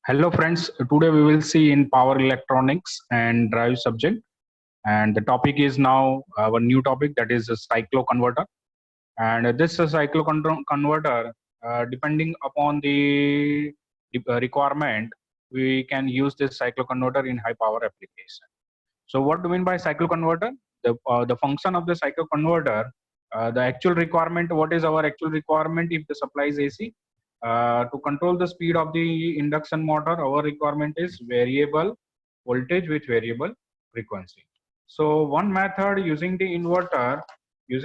Hello friends, today we will see in power electronics and drive subject, and the topic is now our new topic, that is a cycloconverter. And this cycloconverter, depending upon the requirement, we can use this cycloconverter in high power application. So what do you mean by cycloconverter? The function of the cycloconverter, the actual requirement. What is our actual requirement if the supply is AC? To control the speed of the induction motor, our requirement is variable voltage with variable frequency. So one method using the inverter, we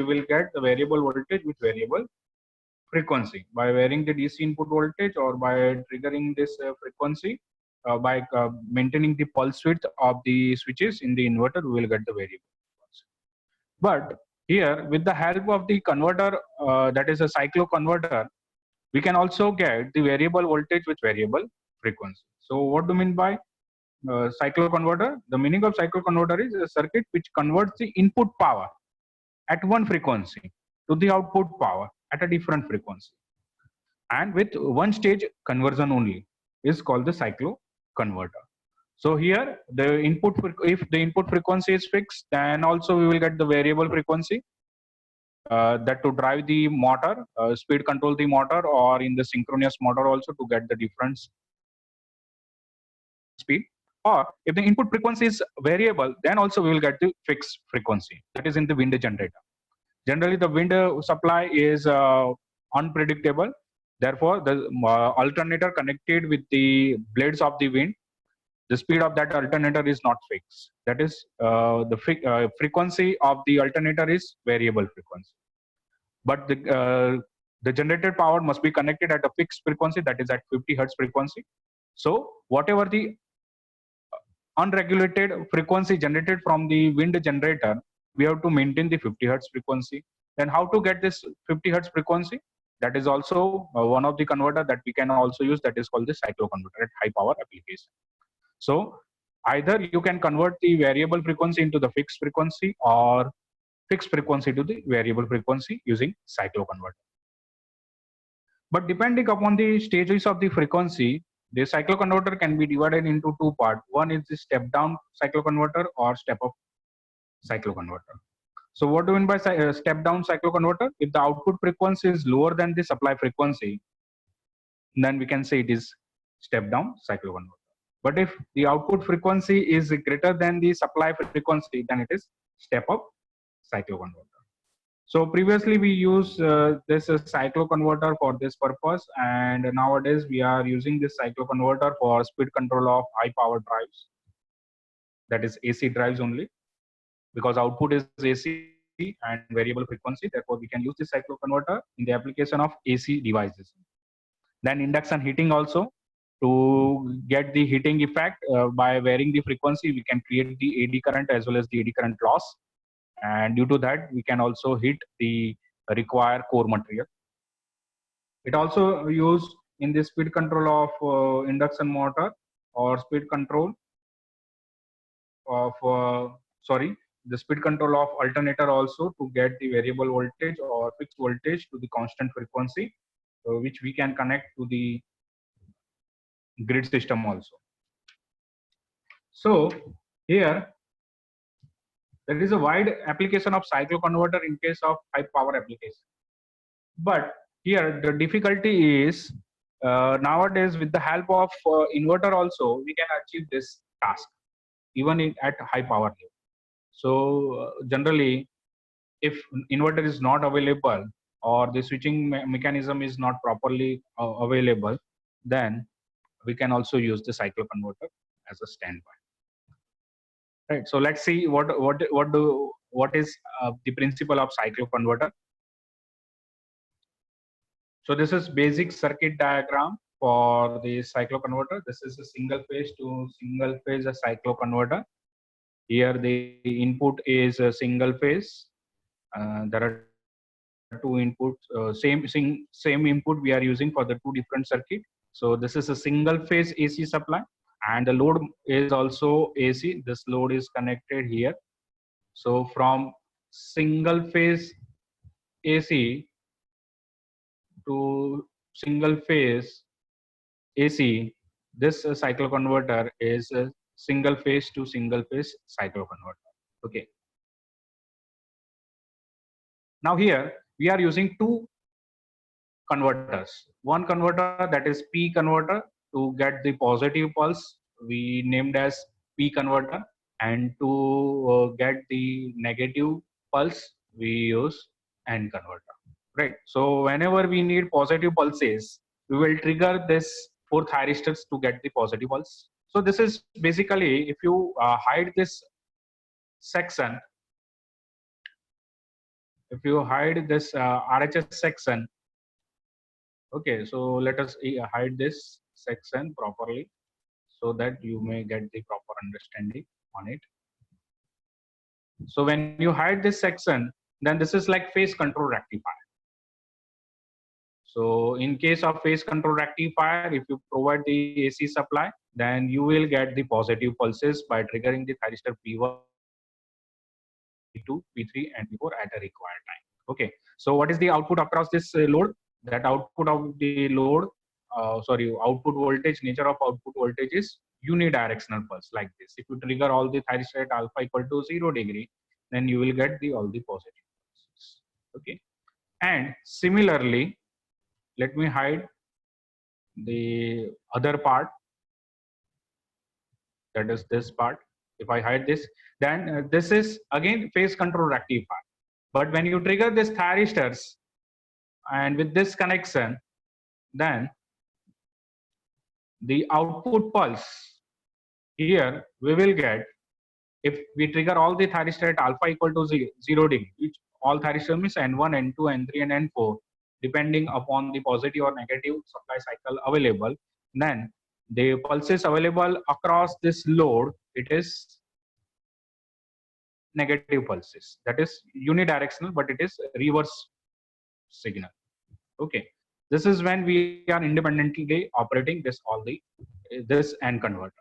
will get the variable voltage with variable frequency by varying the DC input voltage or by triggering this frequency. By maintaining the pulse width of the switches in the inverter, we will get the variable frequency. But here, with the help of the converter, that is a cyclo converter, we can also get the variable voltage with variable frequency. So what do you mean by cyclo converter? The meaning of cyclo converter is a circuit which converts the input power at one frequency to the output power at a different frequency, and with one stage conversion only, is called the cyclo converter. So here the if the input frequency is fixed, then also we will get the variable frequency, that to drive the motor, speed control the motor, or in the synchronous motor also to get the different speed. Or if the input frequency is variable, then also we will get the fixed frequency, that is in the wind generator. Generally the wind supply is unpredictable. Therefore the alternator connected with the blades of the wind, the speed of that alternator is not fixed. That is, the frequency of the alternator is variable frequency, but the generated power must be connected at a fixed frequency, that is at 50 hertz frequency. So whatever the unregulated frequency generated from the wind generator, we have to maintain the 50 hertz frequency. Then how to get this 50 hertz frequency? That is also one of the converter that we can also use, that is called the cyclo converter at high power application. So either you can convert the variable frequency into the fixed frequency, or fixed frequency to the variable frequency using cyclo converter. But depending upon the stages of the frequency, the cycloconverter can be divided into two parts. One is the step down cycloconverter or step up cycloconverter. So what do you mean by step down cycloconverter? If the output frequency is lower than the supply frequency, then we can say it is step down cycloconverter. But if the output frequency is greater than the supply frequency, then it is step up cycloconverter. So previously we used this cycloconverter for this purpose, and nowadays we are using this cycloconverter for speed control of high power drives, that is AC drives only, because output is AC and variable frequency. Therefore, we can use this cycloconverter in the application of AC devices. Then induction heating also, to get the heating effect by varying the frequency, we can create the AD current as well as the AD current loss, and due to that we can also heat the required core material. It also used in the speed control of induction motor, or speed control of the speed control of alternator also, to get the variable voltage or fixed voltage to the constant frequency, which we can connect to the grid system also. So here there is a wide application of cycloconverter in case of high power application. But here the difficulty is, nowadays with the help of inverter also we can achieve this task even at high power level. So generally, if inverter is not available, or the switching mechanism is not properly available, then we can also use the cycloconverter as a standby. Right. So let's see what is the principle of cycloconverter. So this is basic circuit diagram for the cycloconverter. This is a single phase to single phase a cycloconverter. Here the input is a single phase. There are two inputs, same input we are using for the two different circuit. So this is a single phase AC supply, and the load is also AC. This load is connected here. So from single phase AC to single phase AC, this cycle converter is a single phase to single phase cycle converter. Okay. Now here we are using two converters. One converter, that is P converter, to get the positive pulse, we named as P converter, and to get the negative pulse, we use N converter. Right. So whenever we need positive pulses, we will trigger this 4 thyristors to get the positive pulse. So this is basically, if you hide this section, if you hide this RHS section, okay, so let us hide this section properly so that you may get the proper understanding on it. So when you hide this section, then this is like phase control rectifier. So in case of phase control rectifier, if you provide the AC supply, then you will get the positive pulses by triggering the thyristor P1, P2, P3, and P4 at a required time. Okay. So what is the output across this load? That output of the load, output voltage, nature of output voltage is unidirectional pulse like this. If you trigger all the thyristor at alpha equal to 0°, then you will get all the positive pulses. Okay. And similarly, let me hide the other part, that is this part. If I hide this, then this is again phase control rectifier. But when you trigger this thyristors and with this connection, then the output pulse here we will get, if we trigger all the thyristor at alpha equal to 0°, which all thyristor means N1, N2, N3, and N4, depending upon the positive or negative supply cycle available, then the pulses available across this load, it is negative pulses. That is unidirectional, but it is reverse signal. Okay. This is when we are independently operating this N converter.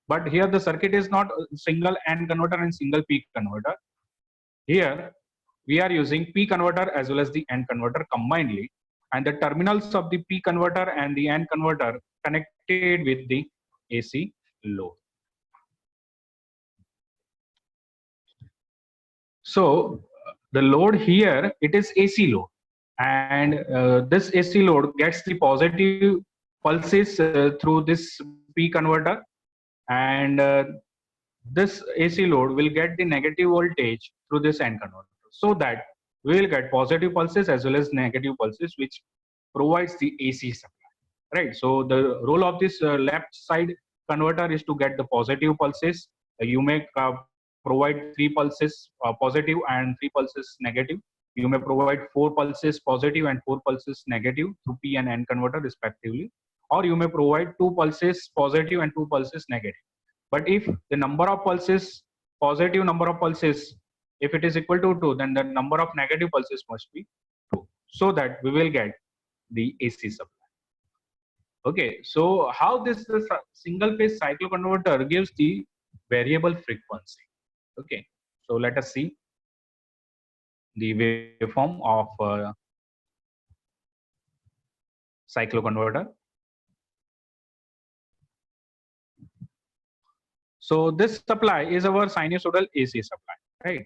But here the circuit is not single N converter and single P converter. Here we are using P converter as well as the N converter combinedly, and the terminals of the P converter and the N converter connected with the AC load. So the load here, it is AC load, and this AC load gets the positive pulses through this P converter, and this AC load will get the negative voltage through this N converter, so that we will get positive pulses as well as negative pulses, which provides the AC supply. Right. So the role of this left side converter is to get the positive pulses. You may provide 3 pulses positive and 3 pulses negative. You may provide 4 pulses positive and 4 pulses negative through P and N converter respectively, or you may provide 2 pulses positive and 2 pulses negative. But if the number of pulses, positive number of pulses, if it is equal to 2, then the number of negative pulses must be 2, so that we will get the AC supply. Okay, so how this single phase cycle converter gives the variable frequency. Okay, so let us see the waveform of cycle converter. So this supply is our sinusoidal AC supply, right?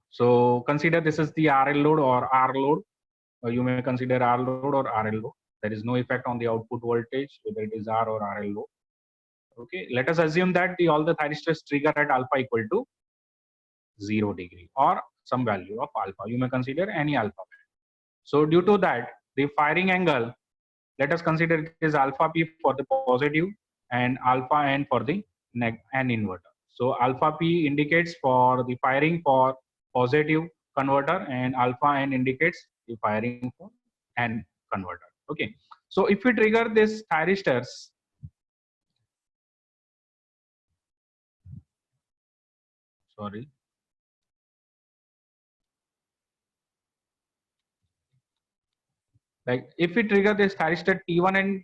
So consider this is the RL load or R load. You may consider R load or RL load. There is no effect on the output voltage, whether it is R or RL load. Okay, let us assume that all the thyristors trigger at alpha equal to 0° or some value of alpha. You may consider any alpha. So due to that, the firing angle, let us consider it is alpha P for the positive and alpha N for the N inverter. So alpha P indicates for the firing for positive converter and alpha N indicates the firing for N converter. Okay. So if we trigger this thyristors, sorry. Like if we trigger this thyristor T1 and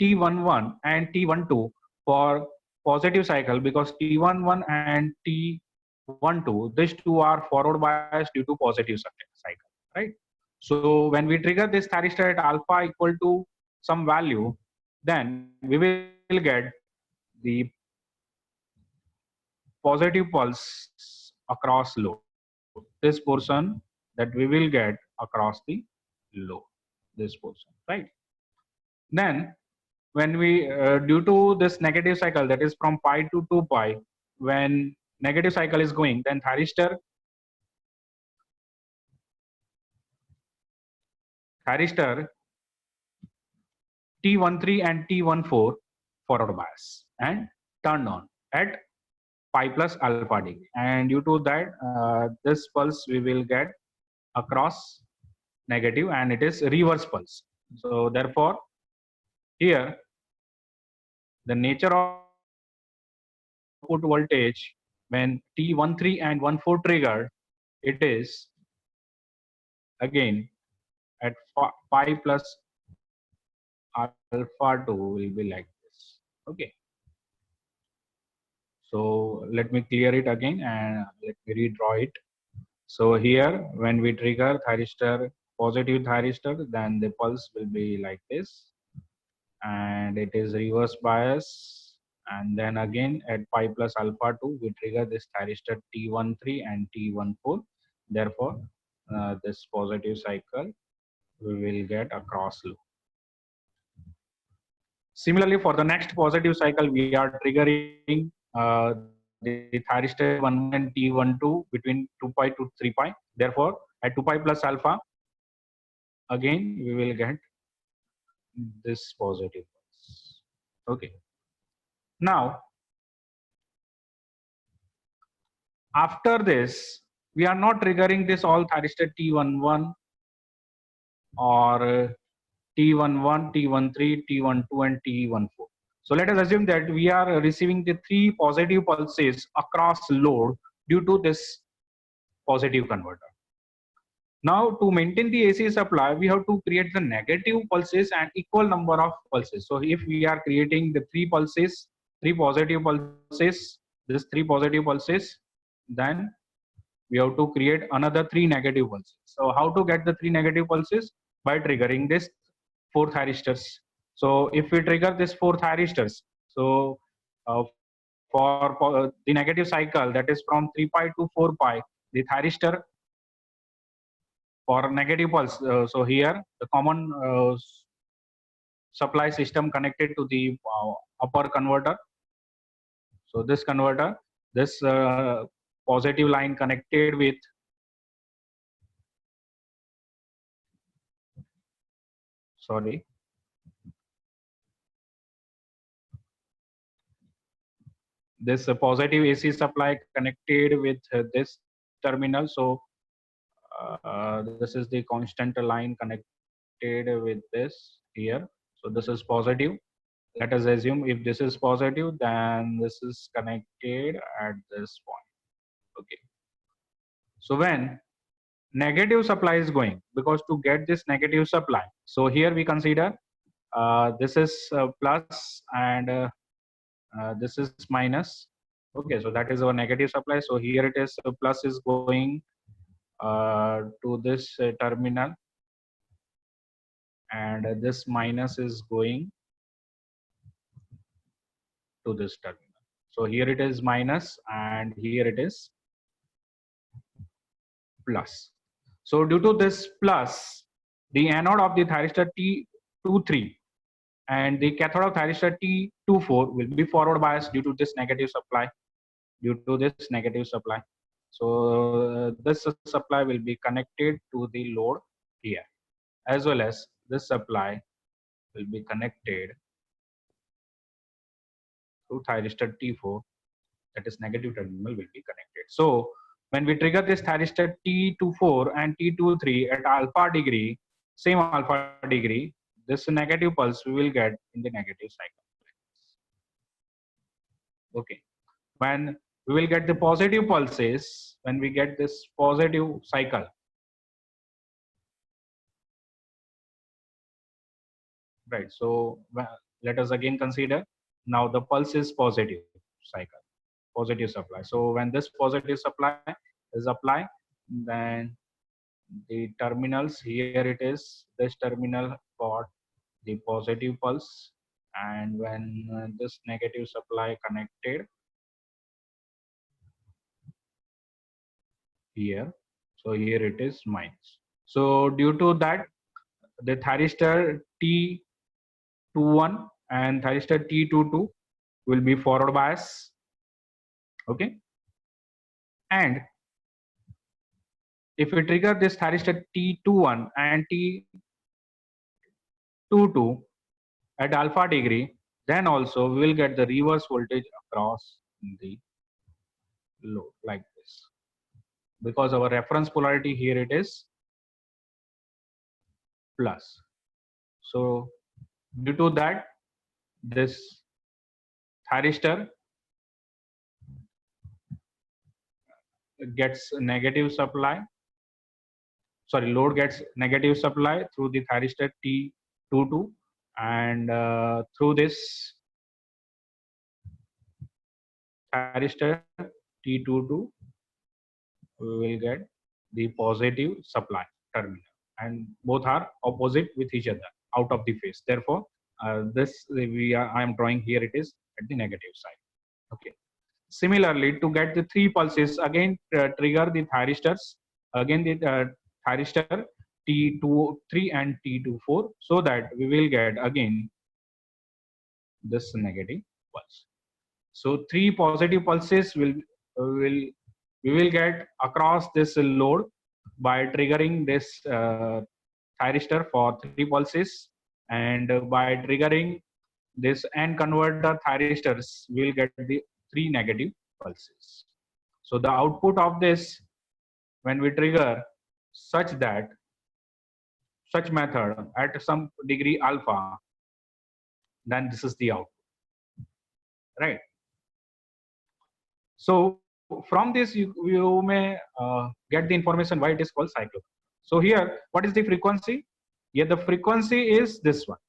T11 and T12 for positive cycle, because T11 and T12, these two are forward biased due to positive cycle, right? So when we trigger this thyristor at alpha equal to some value, then we will get the positive pulse across load. This portion that we will get across the load, this portion, right? Then when we due to this negative cycle, that is from pi to 2 pi, when negative cycle is going, then thyristor T13 and T14 forward bias and turned on at pi plus alpha degree, and due to that this pulse we will get across negative, and it is reverse pulse. So therefore here the nature of output voltage when T13 and 14 triggered, it is again at pi plus alpha 2 will be like this. Okay, so let me clear it again and let me redraw it. So here when we trigger thyristor, positive thyristor, then the pulse will be like this, and it is reverse bias, and then again at pi plus alpha 2 we trigger this thyristor T13 and T14. Therefore this positive cycle we will get across loop. Similarly, for the next positive cycle, we are triggering the thyristor T11 and T12 between 2 pi to 3 pi. Therefore, at 2 pi plus alpha, again we will get this positive pulse. Okay. Now, after this, we are not triggering this all thyristor T11 or T11, T13, T12, and T14. So let us assume that we are receiving the 3 positive pulses across load due to this positive converter. Now to maintain the AC supply, we have to create the negative pulses and equal number of pulses. So if we are creating the 3 pulses, 3 positive pulses, this 3 positive pulses, then we have to create another 3 negative pulses. So how to get the 3 negative pulses? By triggering this 4 thyristors. So if we trigger this 4 thyristors, so for the negative cycle, that is from 3 pi to 4 pi, the thyristor for negative pulse. So here the common supply system connected to the upper converter. So this converter, this positive line connected with sorry this positive AC supply connected with this terminal. So this is the constant line connected with this here. So this is positive. Let us assume if this is positive, then this is connected at this point. Okay. So when negative supply is going, because to get this negative supply, so here we consider this is plus and this is minus. Okay, so that is our negative supply. So here it is plus is going to this terminal, and this minus is going to this terminal. So here it is minus and here it is plus. So due to this plus, the anode of the thyristor T23 and the cathode of thyristor T24 will be forward biased due to this negative supply. So this supply will be connected to the load here, as well as this supply will be connected to thyristor T4, that is negative terminal will be connected. So when we trigger this thyristor T24 and T23 at alpha degree, same alpha degree, this negative pulse we will get in the negative cycle. Okay. When we will get the positive pulses, when we get this positive cycle, right? So let us again consider now the pulse is positive cycle, positive supply. So when this positive supply is applied, then the terminals. Here it is, this terminal got the positive pulse, and when this negative supply connected here, so here it is minus. So due to that, the thyristor T21 and thyristor T22 will be forward bias. Okay, and if we trigger this thyristor T21 and T22 at alpha degree, then also we will get the reverse voltage across the load like this, because our reference polarity here it is plus. So due to that, this thyristor gets negative supply, sorry, load gets negative supply through the thyristor T22, and through this thyristor T22 we will get the positive supply terminal, and both are opposite with each other, out of the phase. Therefore, this I am drawing here, it is at the negative side. Okay. Similarly, to get the three pulses, again trigger the thyristors, again the thyristor T23 and T24, so that we will get again this negative pulse. So three positive pulses we will get across this load by triggering this thyristor for three pulses, and by triggering this N converter thyristors, we will get the three negative pulses. So the output of this, when we trigger such method at some degree alpha, then this is the output, right? So from this you may get the information why it is called cyclotron. So here, what is the frequency? Here the frequency is this one.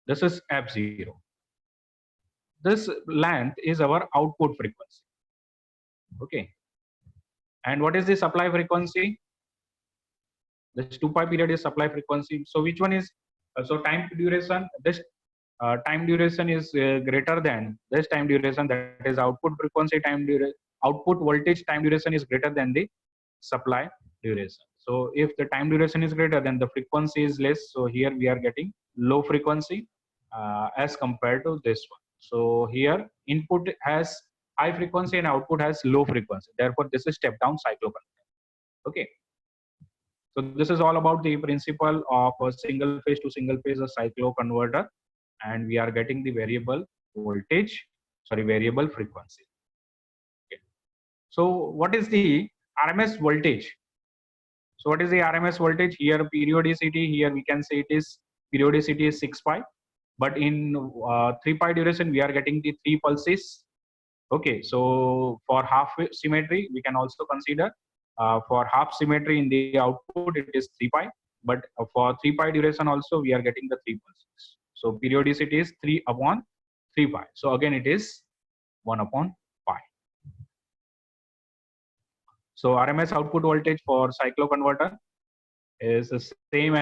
This is F0. This length is our output frequency. Okay. And what is the supply frequency? This 2 pi period is supply frequency. So which one is, so time duration, this time duration is greater than this time duration, that is output frequency time duration, output voltage time duration is greater than the supply duration. So if the time duration is greater, then the frequency is less. So here we are getting low frequency as compared to this one. So here input has high frequency and output has low frequency. Therefore, this is step down cycloconverter. Okay. So this is all about the principle of a single phase to single phase a cycloconverter, and we are getting the variable voltage, sorry, variable frequency. Okay. So what is the RMS voltage? So what is the RMS voltage? Here periodicity, here we can say it is periodicity is 6 pi, but in 3 pi duration we are getting the 3 pulses. Okay, so for half symmetry we can also consider for half symmetry in the output it is 3 pi, but for 3 pi duration also we are getting the 3 pulses. So periodicity is 3 upon 3 pi. So again it is 1 upon pi. So RMS output voltage for cycloconverter is the same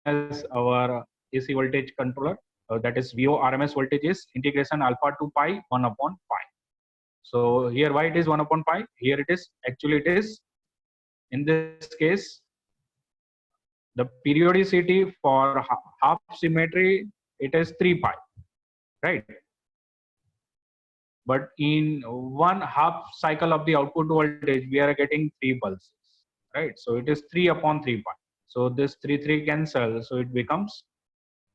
as our AC voltage controller. That is VO RMS voltage is integration alpha to pi 1 upon pi. So here why it is 1 upon pi? Here it is, actually it is, in this case, the periodicity for half symmetry, it is 3 pi, right? But in one half cycle of the output voltage, we are getting 3 pulses, right? So it is 3 upon 3 pi. So this 3 cancel, so it becomes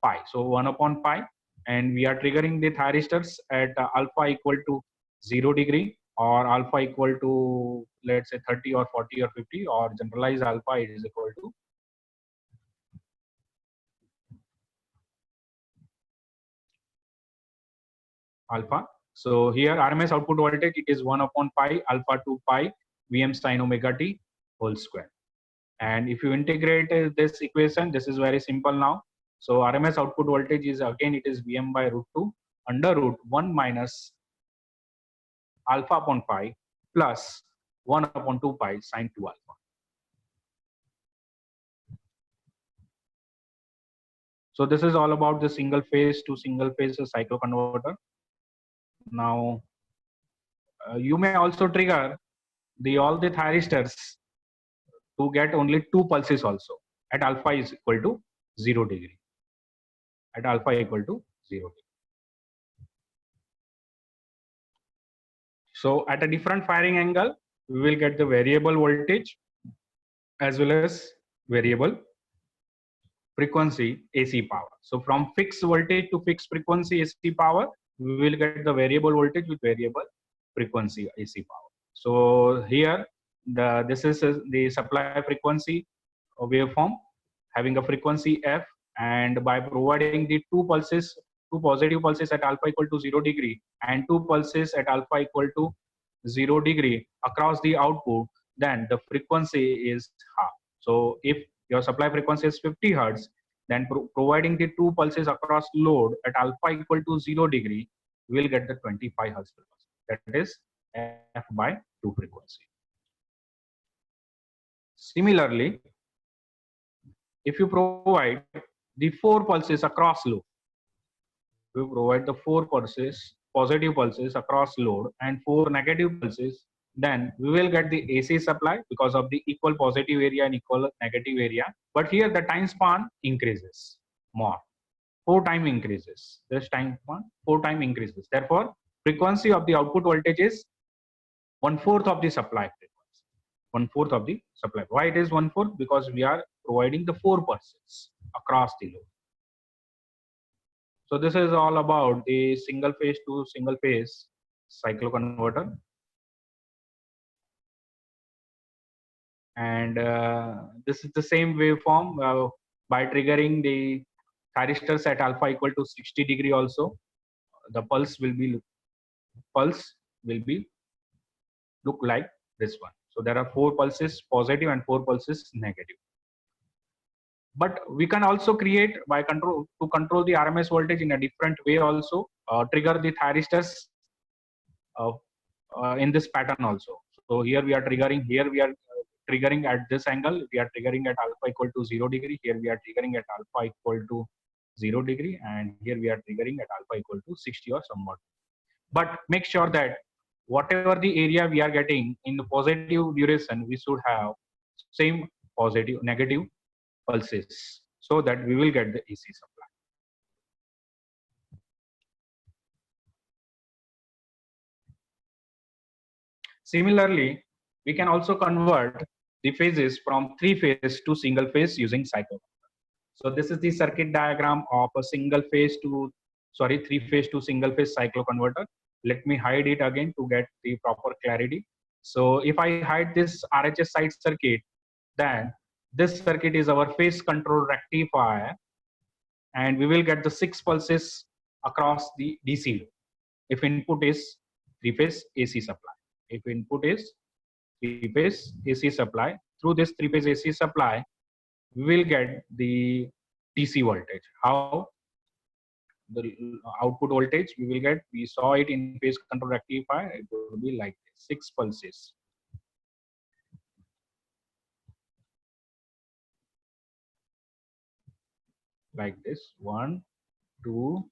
pi. So 1 upon pi, and we are triggering the thyristors at alpha equal to 0 degree, or alpha equal to, let's say, 30 or 40 or 50, or generalized alpha is equal to alpha. So here RMS output voltage, it is 1 upon pi alpha to pi Vm sin omega t whole square. And if you integrate this equation, this is very simple now. So RMS output voltage is, again it is Vm by root 2 under root 1 minus alpha upon pi plus 1 upon 2 pi sine 2 alpha. So this is all about the single phase to single phase cycloconverter. Now you may also trigger all the thyristors to get only 2 pulses also at alpha is equal to 0 degree. At alpha equal to 0 degree. So at a different firing angle, we will get the variable voltage as well as variable frequency AC power. So from fixed voltage to fixed frequency AC power, we will get the variable voltage with variable frequency AC power. So here, this is the supply frequency waveform having a frequency f, and by providing the two positive pulses at alpha equal to 0 degree and 2 pulses at alpha equal to 0 degree across the output, then the frequency is half. So if your supply frequency is 50 hertz, then providing the 2 pulses across load at alpha equal to 0 degree, we will get the 25 hertz frequency. That is f by 2 frequency. Similarly, if you provide the 4 pulses across load, we provide the 4 pulses, positive pulses across load and 4 negative pulses, then we will get the AC supply because of the equal positive area and equal negative area. But here the time span increases more. 4 times increases. This time span 4 times increases. Therefore, frequency of the output voltage is 1/4 of the supply frequency. 1/4 of the supply. Why it is 1/4? Because we are providing the 4 pulses across the load. So this is all about the single phase to single phase cycloconverter. And this is the same waveform by triggering the thyristors at alpha equal to 60 degree also. The pulse will be look like this one. So there are 4 pulses positive and 4 pulses negative. But we can also create by control the RMS voltage in a different way also, trigger the thyristors in this pattern also. So here we are triggering at this angle, we are triggering at alpha equal to 0 degree, here we are triggering at alpha equal to 0 degree, and here we are triggering at alpha equal to 60 or somewhat. But make sure that whatever the area we are getting in the positive duration, we should have same positive negative pulses so that we will get the AC supply. Similarly, we can also convert the phases from 3-phase to single phase using cycloconverter. So this is the circuit diagram of a 3-phase to single phase cycloconverter. Let me hide it again to get the proper clarity. So if I hide this RHS side circuit, then this circuit is our phase control rectifier, and we will get the 6 pulses across the DC load if input is 3-phase AC supply. If input is 3-phase AC supply, through this 3-phase AC supply, we will get the DC voltage. How? The output voltage we saw it in phase control rectifier, it will be like 6 pulses. Like this, 1, 2,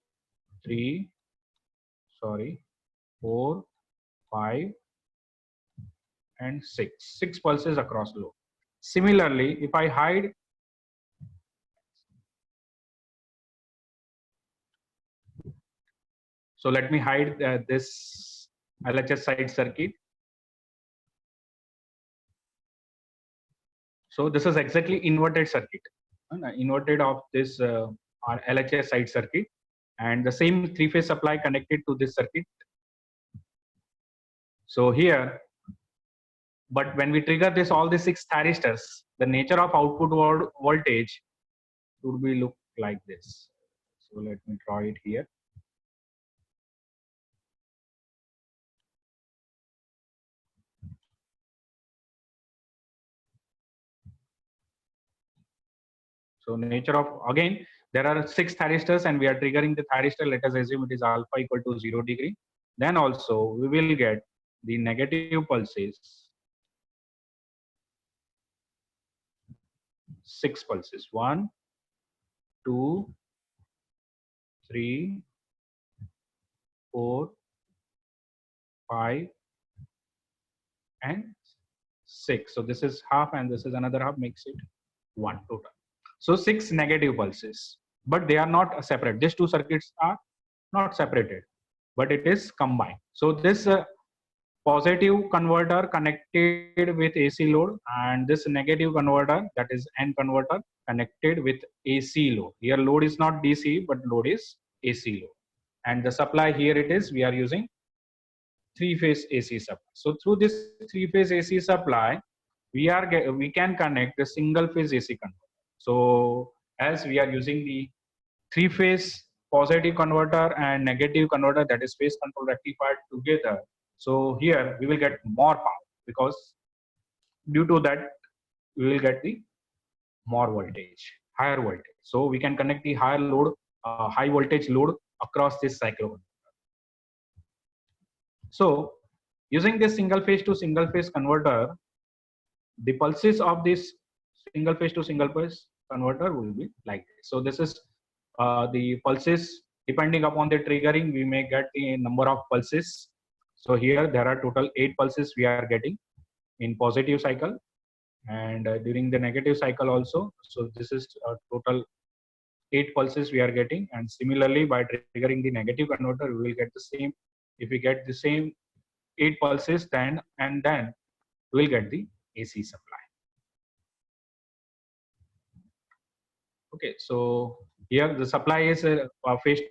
3, 4, 5, and 6 pulses across load. Similarly, if I hide so let me hide this LHS side circuit. So this is exactly inverted circuit, inverted of this LHS side circuit, and the same 3-phase supply connected to this circuit. So here, but when we trigger all the 6 thyristors, the nature of output voltage would be look like this. So let me draw it here. So nature of, again, there are 6 thyristors and we are triggering the thyristor. Let us assume it is alpha equal to 0 degree. Then also we will get the negative pulses 6 pulses. 1, 2, 3, 4, 5, and 6. So this is half and this is another half, makes it 1 total. So 6 negative pulses, but they are not separate. These two circuits are not separated, but it is combined. So this positive converter connected with AC load, and this negative converter, that is N converter, connected with AC load. Here load is not DC, but load is AC load. And the supply here it is, we are using three-phase AC supply. So through this three-phase AC supply, we can connect the single-phase AC converter. So as we are using the three-phase positive converter and negative converter, that is phase control rectified together. So here we will get more power, because due to that we will get the more voltage, higher voltage. So we can connect the higher load, high voltage load across this cyclone. So using this single phase to single phase converter, the pulses of this single phase to single phase converter will be like this. So this is the pulses. Depending upon the triggering, we may get the number of pulses. So here there are total 8 pulses we are getting in positive cycle, and during the negative cycle also. So this is total 8 pulses we are getting, and similarly by triggering the negative converter, we will get the same. If we get the same 8 pulses, then we will get the AC supply. Okay, so here the supply is phase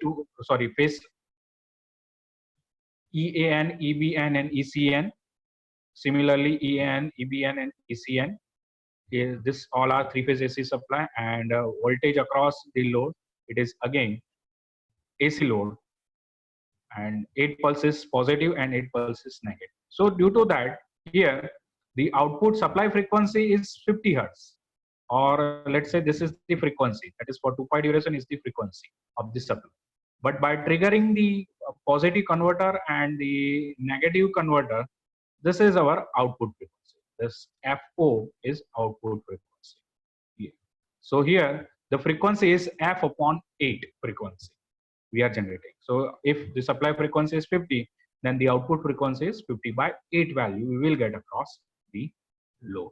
EAN, EBN, and ECN. Similarly, EAN, EBN, and ECN. This all are three-phase AC supply, and voltage across the load, it is again AC load, and 8 pulses positive and 8 pulses negative. So due to that, here the output supply frequency is 50 hertz, or let's say this is the frequency, that is for 2pi duration is the frequency of the supply. But by triggering the positive converter and the negative converter, this is our output frequency. This FO is output frequency. Here. So here the frequency is F upon 8 frequency we are generating. So if the supply frequency is 50, then the output frequency is 50 by 8 value we will get across the load.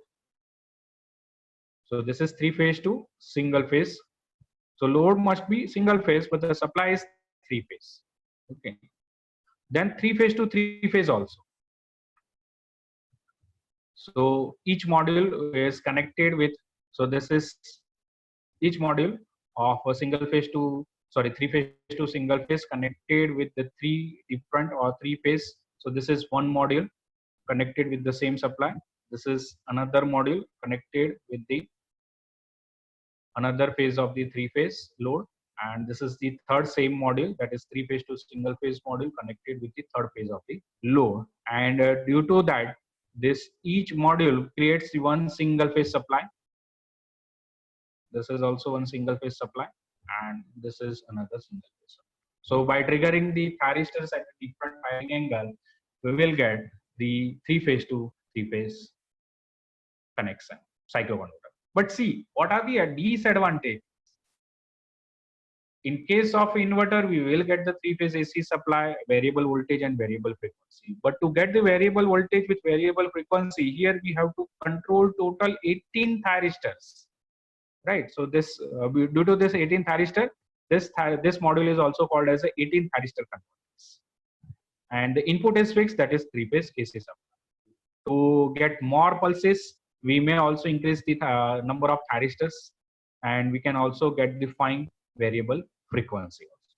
So this is three phase to single phase. So load must be single phase, but the supply is three phase. Okay. Then three phase to three phase also. So each module is connected with, so this is each module of a three phase to single phase connected with the three different or three phase. So this is one module connected with the same supply. This is another module connected with the another phase of the three phase load, and this is the third same module, that is three phase to single phase module connected with the third phase of the load. And due to that, this each module creates the one single phase supply. This is also one single phase supply, and this is another single phase supply. So by triggering the thyristors at a different firing angle, we will get the three phase to three phase connection cycloconverter. But see, what are the disadvantages? In case of inverter, we will get the three-phase AC supply, variable voltage and variable frequency. But to get the variable voltage with variable frequency, here we have to control total 18 thyristors, right? So this due to this 18 thyristor, this module is also called as a 18 thyristor converters. And the input is fixed, that is three-phase AC supply. To get more pulses, we may also increase the number of thyristors, and we can also get the fine variable frequency also.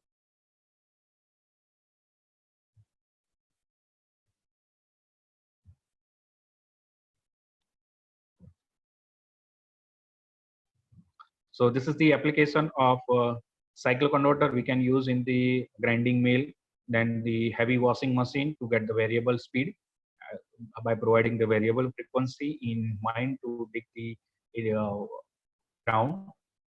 So this is the application of cycloconverter we can use in the grinding mill, then the heavy washing machine to get the variable speed by providing the variable frequency in mind to dig the ground.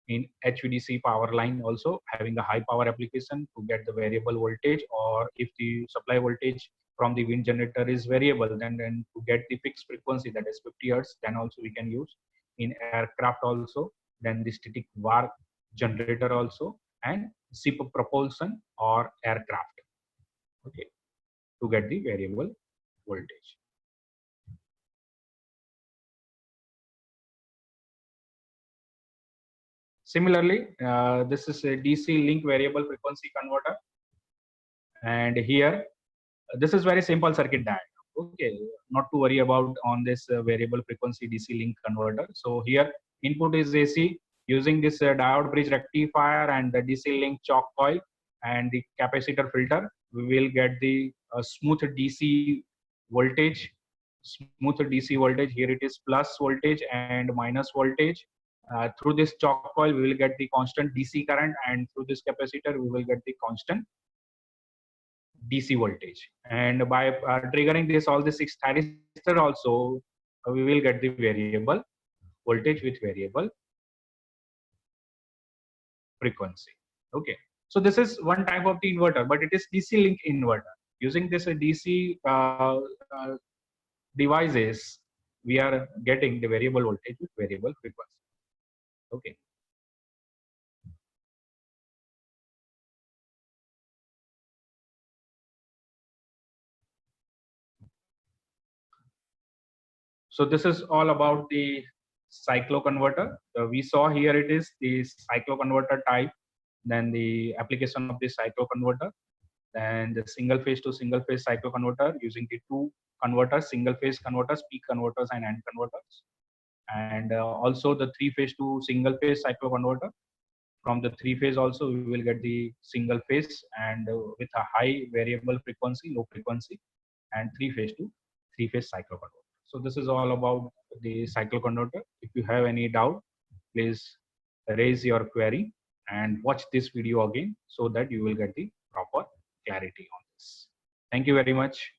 In HVDC power line also having a high power application to get the variable voltage, or if the supply voltage from the wind generator is variable, then to get the fixed frequency, that is 50 hertz, then also we can use in aircraft also. then the static var generator also, and ship propulsion or aircraft, okay, to get the variable voltage. Similarly, this is a DC link variable frequency converter, and here this is very simple circuit diagram. Okay, not to worry about on this variable frequency DC link converter. So here input is AC using this diode bridge rectifier and the DC link choke coil and the capacitor filter. We will get the smooth DC voltage. Smooth DC voltage. Here it is plus voltage and minus voltage. Through this choke coil, we will get the constant DC current, and through this capacitor, we will get the constant DC voltage. And by triggering this all the 6 thyristor also, we will get the variable voltage with variable frequency. Okay. So this is one type of the inverter, but it is DC link inverter. Using this DC devices, we are getting the variable voltage with variable frequency. Okay. So this is all about the cycloconverter. We saw here it is the cycloconverter type, then the application of the cycloconverter, then the single phase to single phase cycloconverter using the 2 converters, single phase converters, peak converters and AND converters, and also the 3 phase to single phase cycloconverter. From the 3 phase also we will get the single phase and with a high variable frequency, low frequency, and 3 phase to 3 phase cycloconverter. So this is all about the cycloconverter. If you have any doubt, please raise your query and watch this video again so that you will get the proper clarity on this. Thank you very much.